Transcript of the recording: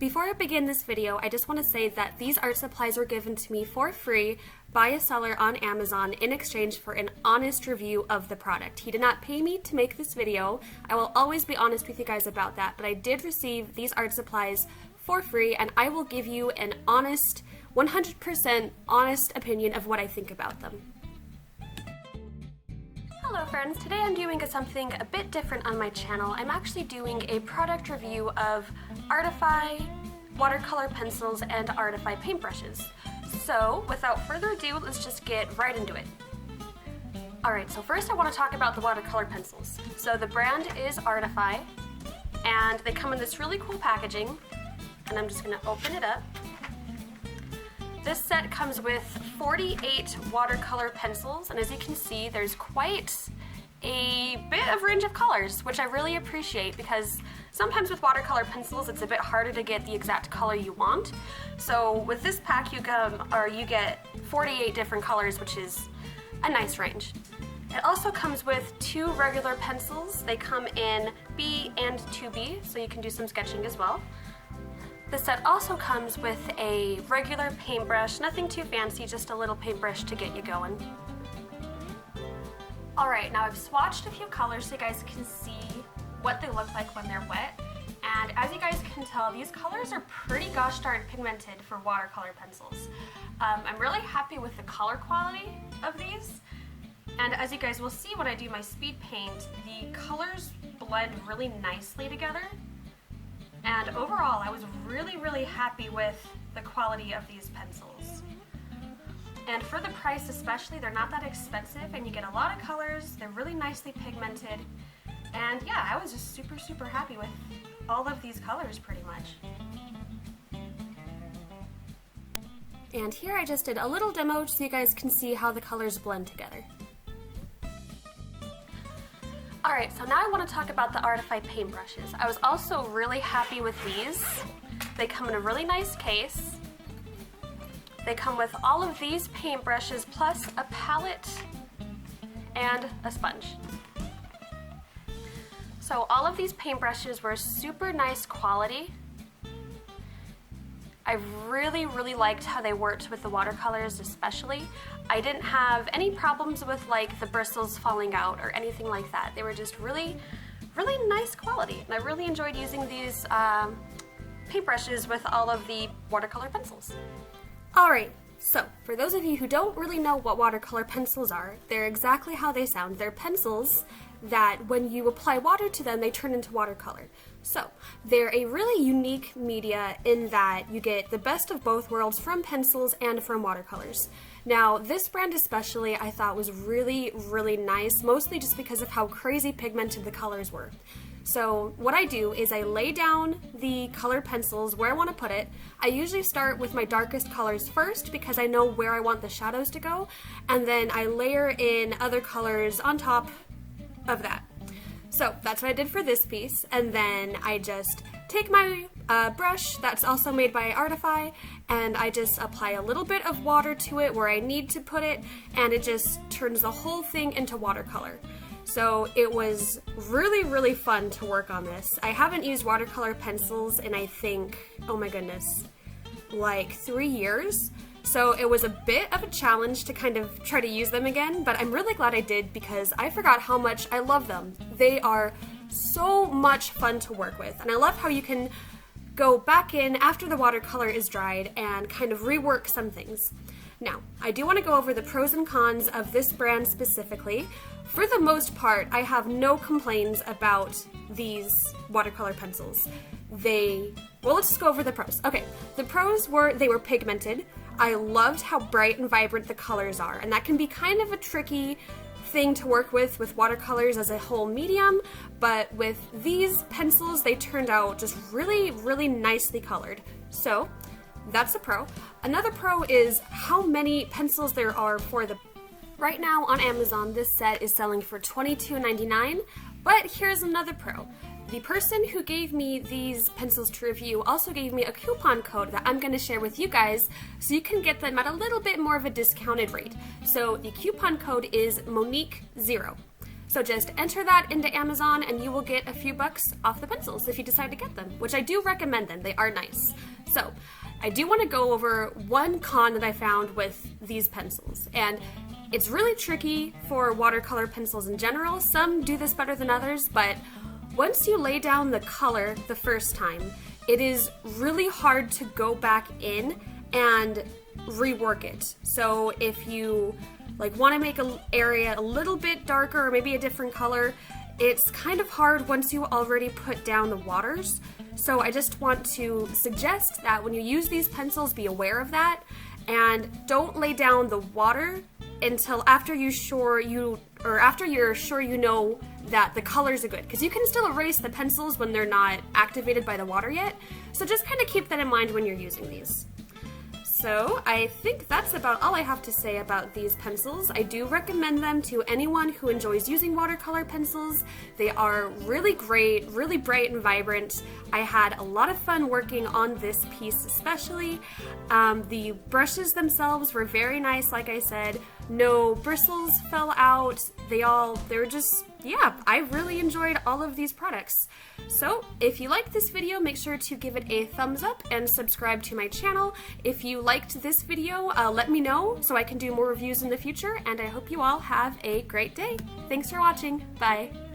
Before I begin this video, I just want to say that these art supplies were given to me for free by a seller on Amazon in exchange for an honest review of the product. He did not pay me to make this video. I will always be honest with you guys about that, but I did receive these art supplies for free, and I will give you an honest, 100% honest opinion of what I think about them. Hello friends, today I'm doing something a bit different on my channel. I'm actually doing a product review of Artify watercolor pencils and Artify paintbrushes. So without further ado, let's just get right into it. Alright, so first I want to talk about the watercolor pencils. So the brand is Artify, and they come in this really cool packaging, and I'm just going to open it up. This set comes with 48 watercolor pencils, and as you can see, there's quite a bit of range of colors, which I really appreciate because sometimes with watercolor pencils it's a bit harder to get the exact color you want. So with this pack you get 48 different colors, which is a nice range. It also comes with 2 regular pencils. They come in B and 2B, so you can do some sketching as well. The set also comes with a regular paintbrush, nothing too fancy, just a little paintbrush to get you going. Alright, now I've swatched a few colors so you guys can see what they look like when they're wet. And as you guys can tell, these colors are pretty gosh darn pigmented for watercolor pencils. I'm really happy with the color quality of these. And as you guys will see when I do my speed paint, the colors blend really nicely together. And overall, I was really happy with the quality of these pencils. And for the price especially, they're not that expensive and you get a lot of colors, they're really nicely pigmented. And yeah, I was just super happy with all of these colors pretty much. And here I just did a little demo so you guys can see how the colors blend together. Alright, so now I want to talk about the Artify paintbrushes. I was also really happy with these. They come in a really nice case. They come with all of these paintbrushes plus a palette and a sponge. So all of these paintbrushes were super nice quality. I really liked how they worked with the watercolors especially. I didn't have any problems with like the bristles falling out or anything like that. They were just really nice quality, and I really enjoyed using these paintbrushes with all of the watercolor pencils. Alright, so for those of you who don't really know what watercolor pencils are, they're exactly how they sound. They're pencils that when you apply water to them, they turn into watercolor. So they're a really unique media in that you get the best of both worlds from pencils and from watercolors. Now this brand especially I thought was really nice, mostly just because of how crazy pigmented the colors were. So what I do is I lay down the colored pencils where I want to put it. I usually start with my darkest colors first because I know where I want the shadows to go, and then I layer in other colors on top of that. So that's what I did for this piece, and then I just take my brush that's also made by Artify, and I just apply a little bit of water to it where I need to put it, and it just turns the whole thing into watercolor. So it was really fun to work on this. I haven't used watercolor pencils in I think, oh my goodness, like 3 years. So it was a bit of a challenge to kind of try to use them again, but I'm really glad I did because I forgot how much I love them. They are so much fun to work with, and I love how you can go back in after the watercolor is dried and kind of rework some things. Now, I do want to go over the pros and cons of this brand specifically. For the most part, I have no complaints about these watercolor pencils. Well, let's just go over the pros. Okay, the pros were they were pigmented. I loved how bright and vibrant the colors are, and that can be kind of a tricky thing to work with watercolors as a whole medium, but with these pencils, they turned out just really nicely colored. So that's a pro. Another pro is how many pencils there are for the... Right now on Amazon, this set is selling for $22.99, but here's another pro. The person who gave me these pencils to review also gave me a coupon code that I'm going to share with you guys so you can get them at a little bit more of a discounted rate. So the coupon code is Monique0. So just enter that into Amazon and you will get a few bucks off the pencils if you decide to get them, which I do recommend them. They are nice. So I do want to go over one con that I found with these pencils, and it's really tricky for watercolor pencils in general. Some do this better than others, but once you lay down the color the first time, it is really hard to go back in and rework it. So if you want to make an area a little bit darker or maybe a different color, it's kind of hard once you already put down the waters. So I just want to suggest that when you use these pencils, be aware of that, and don't lay down the water until after you're sure you know that the colors are good, because you can still erase the pencils when they're not activated by the water yet. So just kind of keep that in mind when you're using these. So I think that's about all I have to say about these pencils. I do recommend them to anyone who enjoys using watercolor pencils. They are really great, really bright and vibrant. I had a lot of fun working on this piece especially. The brushes themselves were very nice, like I said. No bristles fell out. They were just, yeah, I really enjoyed all of these products. So if you liked this video, make sure to give it a thumbs up and subscribe to my channel. If you liked this video, let me know so I can do more reviews in the future, and I hope you all have a great day. Thanks for watching. Bye.